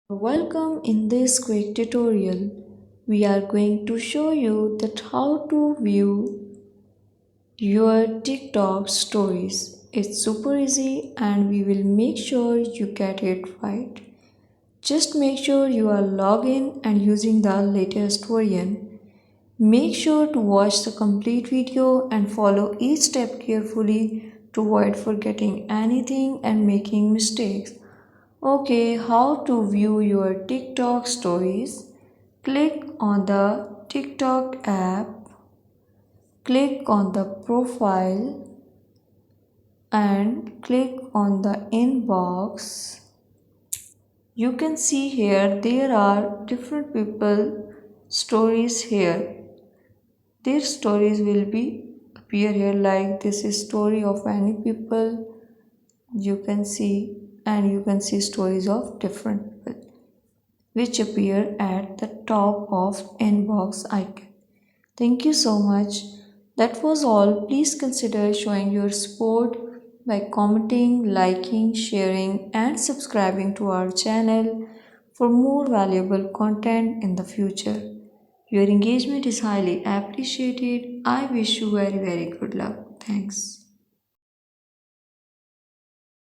Welcome in this quick tutorial. We are going to show you that how to view your TikTok stories. It's super easy and we will make sure you get it right. Just make sure you are logged in and using the latest version. Make sure to watch the complete video and follow each step carefully to avoid forgetting anything and making mistakes. Okay, how to view your TikTok stories? Click on the TikTok app, click on the profile and click on the inbox. You can see here there are different people stories here. Their stories will be appear here like this is story of any people you can see, and you can see stories of different people which appear at the top of inbox icon. Thank you so much. That was all. Please consider showing your support by commenting, liking, sharing, and subscribing to our channel for more valuable content in the future. Your engagement is highly appreciated. I wish you very good luck. Thanks.